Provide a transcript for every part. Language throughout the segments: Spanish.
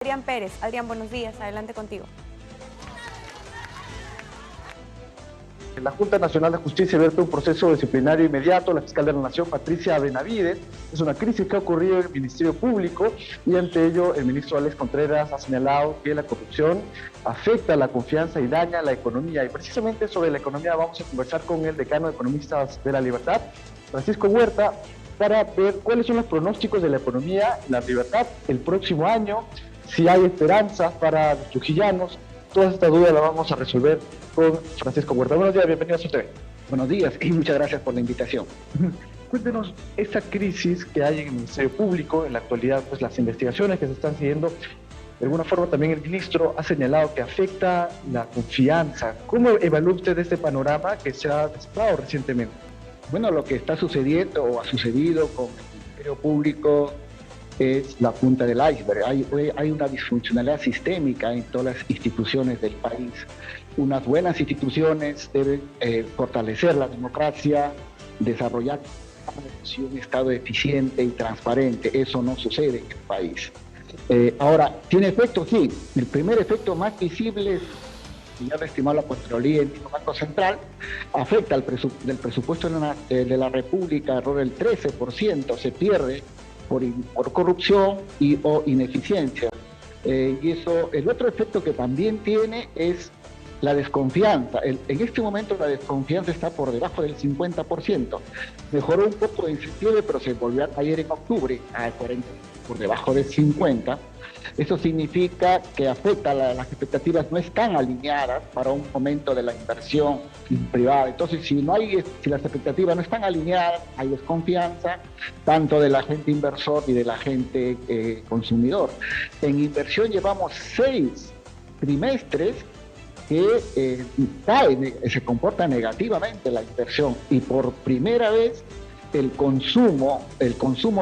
Adrián Pérez. Adrián, buenos días. Adelante contigo. La Junta Nacional de Justicia abierto un proceso disciplinario inmediato. La fiscal de la Nación, Patricia Benavides, es una crisis que ha ocurrido en el Ministerio Público y ante ello el ministro Alex Contreras ha señalado que la corrupción afecta la confianza y daña la economía. Y precisamente sobre la economía vamos a conversar con el decano de Economistas de la Libertad, Francisco Huerta, para ver cuáles son los pronósticos de la economía y la libertad el próximo año, si hay esperanza para los trujillanos. Todas estas dudas las vamos a resolver con Francisco Huerta. Buenos días, bienvenidos a usted. Buenos días y muchas gracias por la invitación. Cuéntenos esa crisis que hay en el Ministerio Público, en la actualidad, pues las investigaciones que se están siguiendo. De alguna forma también el ministro ha señalado que afecta la confianza. ¿Cómo evalúa usted este panorama que se ha desatado recientemente? Bueno, lo que está sucediendo o ha sucedido con el Ministerio Público es la punta del iceberg. Hay una disfuncionalidad sistémica en todas las instituciones del país. Unas buenas instituciones deben fortalecer la democracia, desarrollar un Estado eficiente y transparente. Eso no sucede en el país. Ahora, ¿tiene efecto? Sí. El primer efecto más visible es, ya lo estimó la Contraloría y el Banco Central, afecta del presupuesto de la República, error del 13%, se pierde por corrupción o ineficiencia. Y eso, el otro efecto que también tiene es la desconfianza. En este momento la desconfianza está por debajo del 50%. Mejoró un poco en septiembre, pero se volvió a caer en octubre a 40%, por debajo de 50%. Eso significa que afecta, las expectativas no están alineadas para un aumento de la inversión privada. Entonces, si las expectativas no están alineadas, hay desconfianza, tanto del agente inversor y del agente consumidor. En inversión llevamos 6 trimestres que se comporta negativamente la inversión, y por primera vez el consumo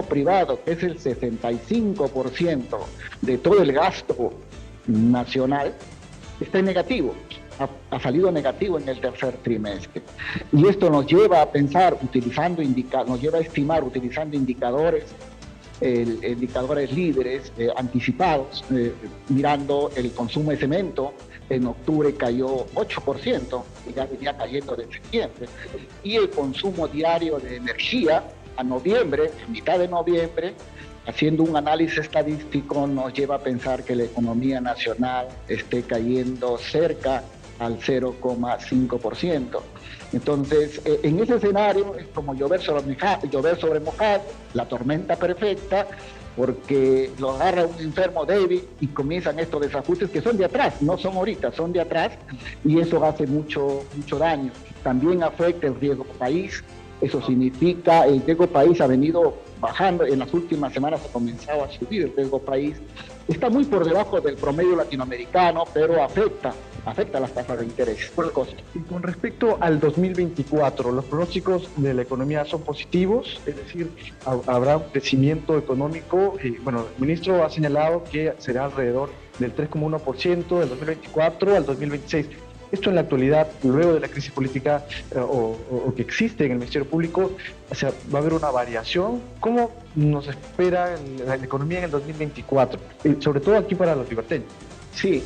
privado, que es el 65% de todo el gasto nacional, está en negativo, ha salido negativo en el tercer trimestre. Y esto nos lleva a pensar, nos lleva a estimar utilizando indicadores líderes anticipados, mirando el consumo de cemento. En octubre cayó 8%, y ya venía cayendo de septiembre. Y el consumo diario de energía a noviembre, mitad de noviembre, haciendo un análisis estadístico, nos lleva a pensar que la economía nacional esté cayendo cerca al 0,5%. Entonces, en ese escenario es como llover sobre mojado, la tormenta perfecta, porque lo agarra un enfermo débil y comienzan estos desajustes que son de atrás, no son ahorita, son de atrás, y eso hace mucho daño. También afecta el riesgo país. Eso significa, el riesgo país ha venido bajando, en las últimas semanas ha comenzado a subir el riesgo país. Está muy por debajo del promedio latinoamericano, pero afecta las tasas de interés. Y con respecto al 2024, ¿los pronósticos de la economía son positivos? Es decir, ¿habrá un crecimiento económico? Bueno, el ministro ha señalado que será alrededor del 3,1% del 2024 al 2026. Esto en la actualidad, luego de la crisis política o que existe en el Ministerio Público, o sea, ¿va a haber una variación? ¿Cómo nos espera la economía en el 2024? Sobre todo aquí para los liberteños. Sí,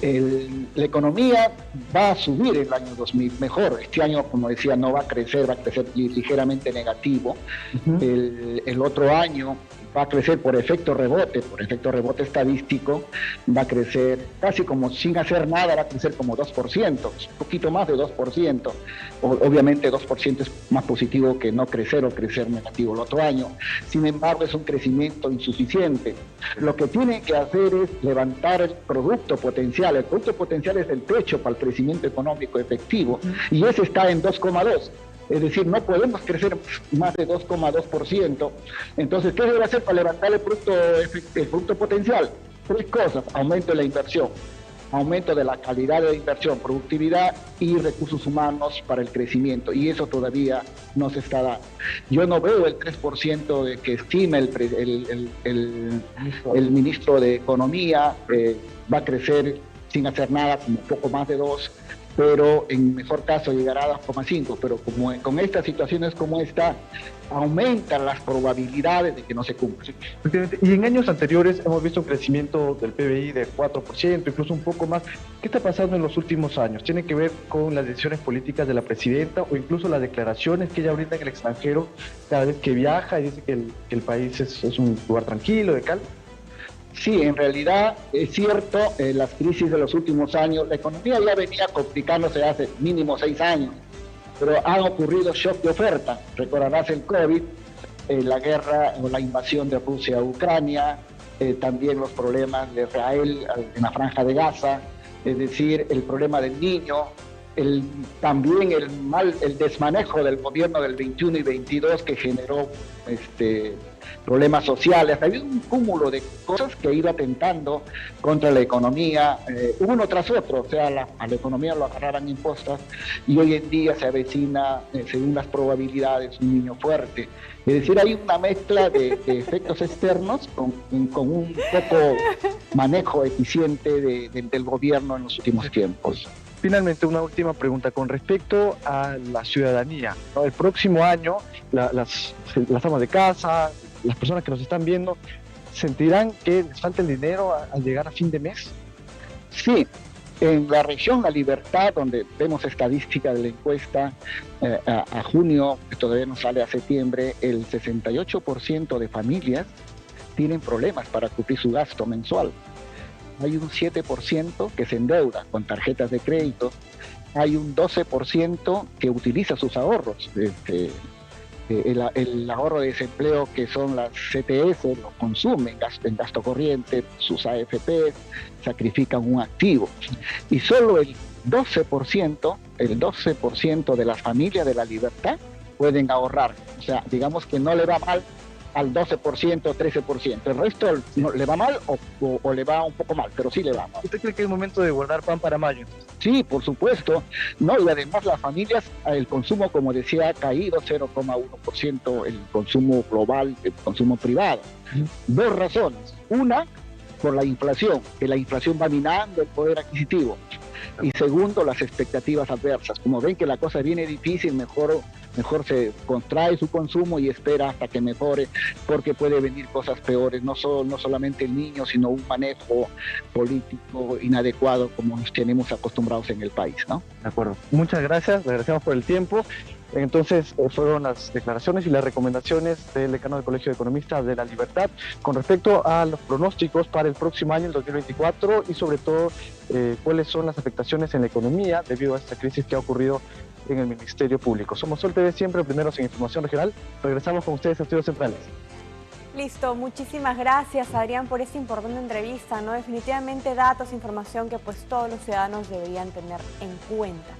la economía va a subir el año 2000, mejor. Este año, como decía, no va a crecer, va a crecer ligeramente negativo. El otro año va a crecer por efecto rebote estadístico, va a crecer casi como sin hacer nada, va a crecer como 2%, un poquito más de 2%. Obviamente 2% es más positivo que no crecer o crecer negativo el otro año. Sin embargo, es un crecimiento insuficiente. Lo que tiene que hacer es levantar el producto potencial. El producto potencial es el techo para el crecimiento económico efectivo, y ese está en 2,2%. Es decir, no podemos crecer más de 2,2%. Entonces, ¿qué debe hacer para levantar el producto potencial? 3 cosas: aumento de la inversión, aumento de la calidad de la inversión, productividad y recursos humanos para el crecimiento. Y eso todavía no se está dando. Yo no veo el 3% que estima el ministro de Economía. Va a crecer sin hacer nada, como poco más de 2%. pero en mejor caso llegará a 2,5, pero como con estas situaciones como esta, aumentan las probabilidades de que no se cumpla. Efectivamente. Y en años anteriores hemos visto un crecimiento del PBI de 4%, incluso un poco más. ¿Qué está pasando en los últimos años? ¿Tiene que ver con las decisiones políticas de la presidenta o incluso las declaraciones que ella brinda en el extranjero cada vez que viaja y dice que el país es un lugar tranquilo, de calma? Sí, en realidad es cierto, las crisis de los últimos años, la economía ya venía complicándose hace mínimo 6 años, pero han ocurrido shock de oferta. Recordarás el COVID, la guerra o la invasión de Rusia a Ucrania, también los problemas de Israel en la Franja de Gaza, es decir, el problema del niño, también el desmanejo del gobierno del 21 y 22 que generó problemas sociales. Ha habido un cúmulo de cosas que ha ido atentando contra la economía, uno tras otro. O sea, a la economía lo agarraran impuestas y hoy en día se avecina, según las probabilidades, un niño fuerte. Es decir, hay una mezcla de efectos externos con un poco manejo eficiente del gobierno en los últimos tiempos. Finalmente, una última pregunta con respecto a la ciudadanía, ¿no? El próximo año, las amas de casa, las personas que nos están viendo, ¿sentirán que les falta el dinero al llegar a fin de mes? Sí, en la región La Libertad, donde vemos estadística de la encuesta, a junio, que todavía no sale a septiembre, el 68% de familias tienen problemas para cubrir su gasto mensual. Hay un 7% que se endeuda con tarjetas de crédito, hay un 12% que utiliza sus ahorros. El ahorro de desempleo, que son las CTS, lo consumen en gasto corriente, sus AFP, sacrifican un activo. Y solo el 12% de las familias de La Libertad pueden ahorrar. O sea, digamos que no le va mal al 12%, 13%. El resto no, le va mal o le va un poco mal, pero sí le va mal. ¿Usted cree que es momento de guardar pan para mayo? Sí, por supuesto. No, y además las familias, el consumo, como decía, ha caído 0,1% el consumo global, el consumo privado. Dos razones. Una, por la inflación, que la inflación va minando el poder adquisitivo. Y segundo, las expectativas adversas. Como ven que la cosa viene difícil, mejor se contrae su consumo y espera hasta que mejore, porque puede venir cosas peores, no solamente el niño, sino un manejo político inadecuado como nos tenemos acostumbrados en el país, ¿no? De acuerdo. Muchas gracias, le agradecemos por el tiempo. Entonces, fueron las declaraciones y las recomendaciones del decano del Colegio de Economistas de La Libertad con respecto a los pronósticos para el próximo año, el 2024, y sobre todo cuáles son las afectaciones en la economía debido a esta crisis que ha ocurrido en el Ministerio Público. Somos Sol TV, siempre primeros en información regional. Regresamos con ustedes a Estudios Centrales. Listo, muchísimas gracias, Adrián, por esta importante entrevista, ¿no? Definitivamente datos, información que pues todos los ciudadanos deberían tener en cuenta.